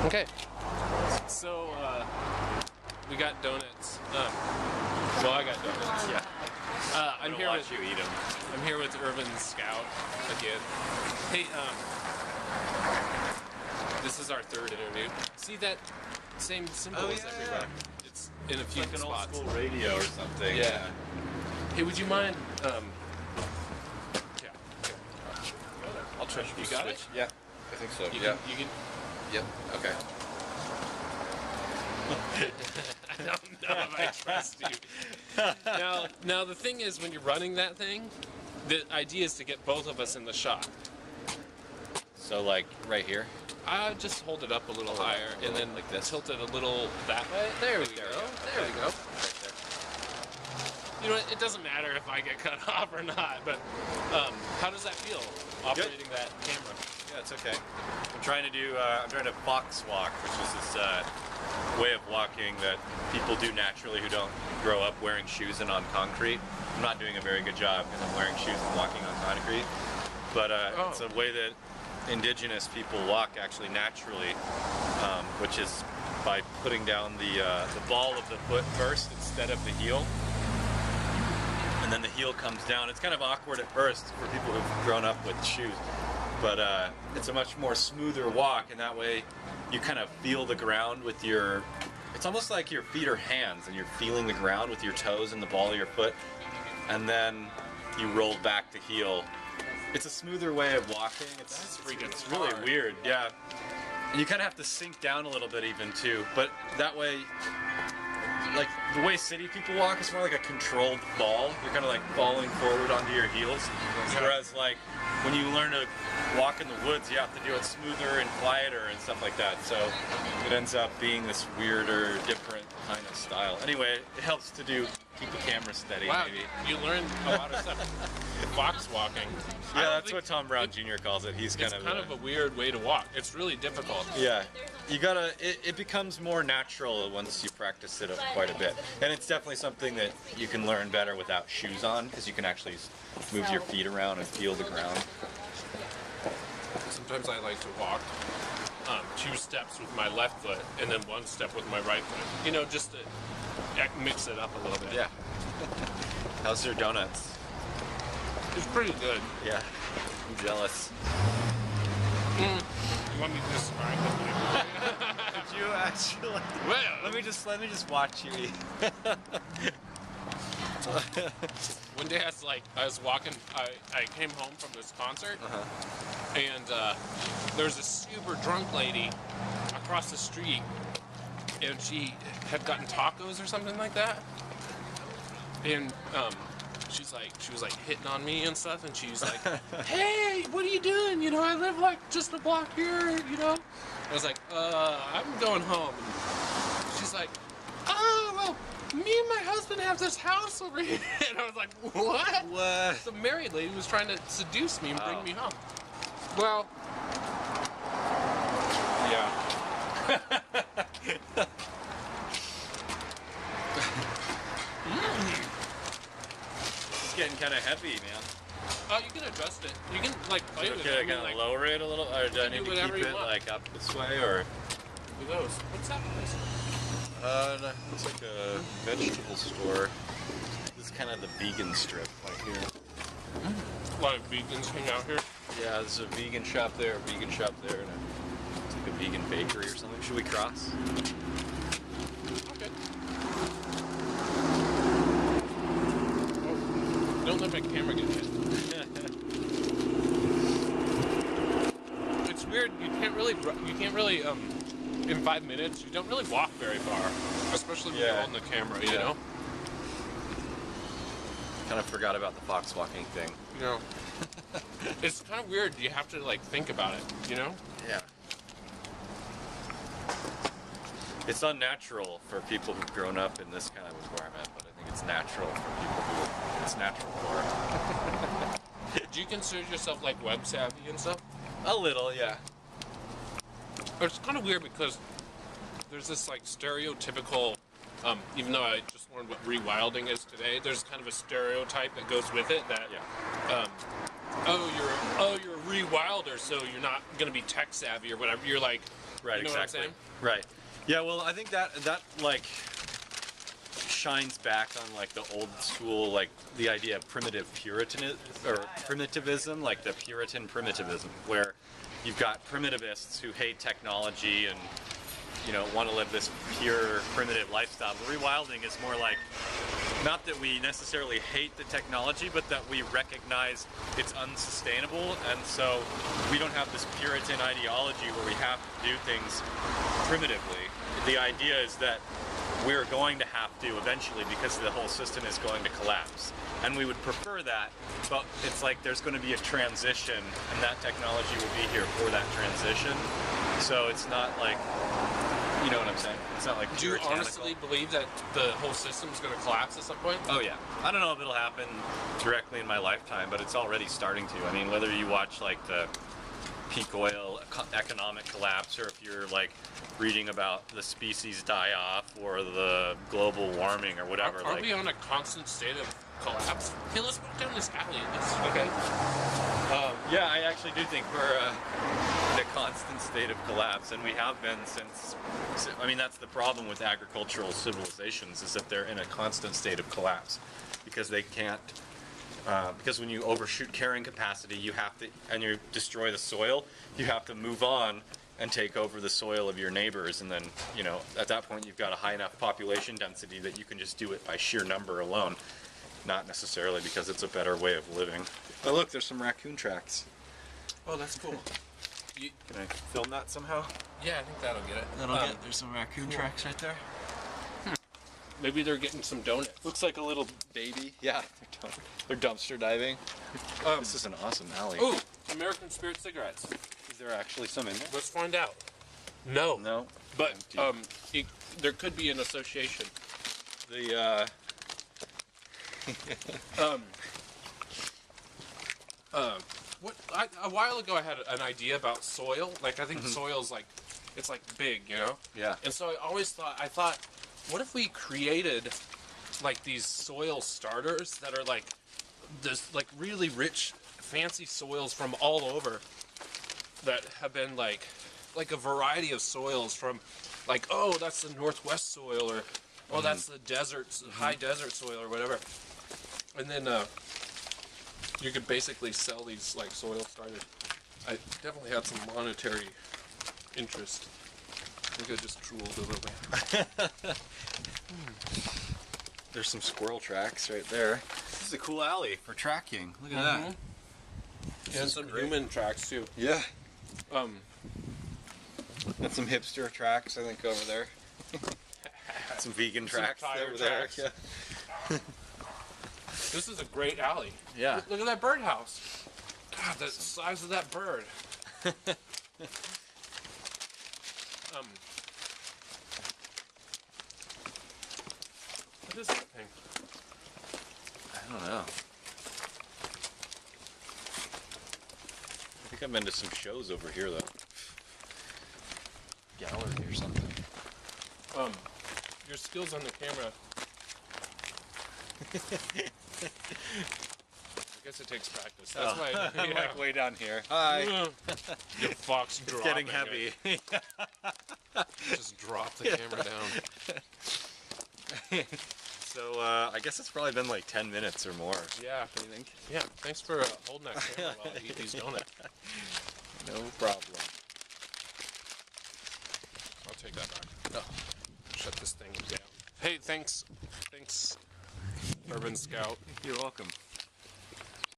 Okay. So, we got donuts. Well, I got donuts. Yeah. I'm I'll here watch with you eat them. I'm here with Irvin Scout again. Hey, this is our third interview. See that same symbol Oh, as yeah, everywhere? yeah. It's in a few Like an old spots. school radio or something. Yeah. Hey, would you mind? Yeah. I'll trust You got it? Yeah, I think so. You yeah. can. You can. Yep. Okay. I don't know if I trust you. Now the thing is, when you're running that thing, the idea is to get both of us in the shot. So like right here. Just hold it up a little higher, and then like this. Tilt it a little that way. There we go. There we go. You know, it doesn't matter if I get cut off or not, but how does that feel, operating that camera? Yeah, it's okay. I'm trying to fox walk, which is this way of walking that people do naturally who don't grow up wearing shoes and on concrete. I'm not doing a very good job because I'm wearing shoes and walking on concrete, but it's a way that indigenous people walk actually naturally, which is by putting down the ball of the foot first instead of the heel. And then the heel comes down. It's kind of awkward at first for people who've grown up with shoes, but it's a much more smoother walk, and that way you kind of feel the ground with your, it's almost like your feet are hands and you're feeling the ground with your toes and the ball of your foot, and then you roll back to heel. It's a smoother way of walking. It's really hard. weird, yeah. And you kind of have to sink down a little bit even too, but that way, like the way city people walk is more like a controlled fall. You're kind of like falling forward onto your heels. Whereas like when you learn to walk in the woods, you have to do it smoother and quieter and stuff like that. So it ends up being this weirder, different kind of style. Anyway, it helps to keep the camera steady. Wow, Maybe. you learned a lot of stuff. Fox walking. Yeah, that's what Tom Brown Jr. calls it. He's It's kind of a weird way to walk. It's really difficult. Yeah, you gotta. It becomes more natural once you practice it quite a bit, and it's definitely something that you can learn better without shoes on, because you can actually move your feet around and feel the ground. Sometimes I like to walk 2 steps with my left foot and then 1 step with my right foot. You know, just to mix it up a little bit. Yeah. How's your donuts? It's pretty good. Yeah. I'm jealous. You want me to describe it? Did you actually? Well, Let me just watch you eat. one day I was walking, I came home from this concert, and there was a super drunk lady across the street, and she had gotten tacos or something like that, and she was like hitting on me and stuff, and she's like, hey, what are you doing? You know, I live like just a block here, you know? I was like, I'm going home. And she's like, oh, well, me and my husband have this house over here. And I was like, what? What? The married lady was trying to seduce me and bring me home. Well, yeah. It's getting kind of heavy, man. Oh, you can adjust it. You can like play with Could it. I kind of lower it a little, or do I need to whatever keep you it want. like up this way, or? With those. What's that place? No, it's like a vegetable store. This is kind of the vegan strip right here. A lot of vegans hang out here. Yeah, there's a vegan shop there, a vegan shop there, and it's like a vegan bakery or something. Should we cross? Okay. Oh, don't let my camera get hit. It's weird. You can't really, in 5 minutes, you don't really walk very far, especially when you're Yeah. holding the camera, you know? Kind of forgot about the fox walking thing. You know, it's kind of weird. You have to like think about it, you know? Yeah. It's unnatural for people who've grown up in this kind of environment, but I think it's natural for people who it's natural for. Do you consider yourself like web savvy and stuff? A little, yeah. It's kind of weird because there's this like stereotypical, even though I just learned what rewilding is today, there's kind of a stereotype that goes with it that, you're a rewilder, so you're not gonna be tech savvy or whatever. You're like Right, You know exactly. what I'm saying? Right. Yeah, well, I think that like shines back on like the old school, like the idea of primitive Puritanism or primitivism, like the Puritan primitivism, where you've got primitivists who hate technology and want to live this pure primitive lifestyle. But rewilding is more like, not that we necessarily hate the technology, but that we recognize it's unsustainable, and so we don't have this Puritan ideology where we have to do things primitively. The idea is that we're going to have to eventually, because the whole system is going to collapse. And we would prefer that, but it's like there's going to be a transition, and that technology will be here for that transition. So it's not like, you know what I'm saying? It's not like Do you puritanical. honestly believe that the whole system's going to collapse at some point? Oh yeah. I don't know if it'll happen directly in my lifetime, but it's already starting to. I mean, whether you watch like the peak oil economic collapse, or if you're like reading about the species die off, or the global warming, or whatever. Are we on a constant state of collapse? Hey, let's walk down this alley. Okay. Yeah, I actually do think we're in a constant state of collapse, and we have been since. I mean, that's the problem with agricultural civilizations, is that they're in a constant state of collapse because they can't. Because when you overshoot carrying capacity, you have to, and you destroy the soil, you have to move on and take over the soil of your neighbors, and then at that point you've got a high enough population density that you can just do it by sheer number alone, not necessarily because it's a better way of living. Oh look, there's some raccoon tracks. Oh, that's cool. Can I film that somehow? Yeah, I think that'll get it. There's some raccoon tracks right there. Maybe they're getting some donuts. Looks like a little baby. Yeah, they're dumpster diving. This is an awesome alley. Ooh, American Spirit cigarettes. Is there actually some in there? Let's find out. No. No. But there could be an association. The a while ago I had an idea about soil. Like I think soil's like, it's like big, Yeah. And so I thought, what if we created like these soil starters that are like this, like really rich, fancy soils from all over, that have been like a variety of soils from, like, oh, that's the Northwest soil, or oh, that's the deserts, high desert soil, or whatever. And then you could basically sell these like soil starters. I definitely had some monetary interest. I think I just drooled a little bit. There's some squirrel tracks right there. This is a cool alley for tracking. Look at that. And some human tracks too. Yeah. And some hipster tracks, I think, over there. Some vegan tracks tire over there. tracks. Yeah. This is a great alley. Yeah. Look at that birdhouse. God, the size of that bird. What is that thing? I don't know. I think I've been to some shows over here, though. Gallery or something. Your skills on the camera. I guess it takes practice. That's why I'm like way down here. Hi. Your fox It's dropping getting heavy. Just drop the camera down. So I guess it's probably been like 10 minutes or more. Yeah. What do you think? Yeah. Thanks for holding that camera while I eat these donuts. No problem. I'll take that back. Oh. Shut this thing down. Hey, thanks, Urban Scout. You're welcome.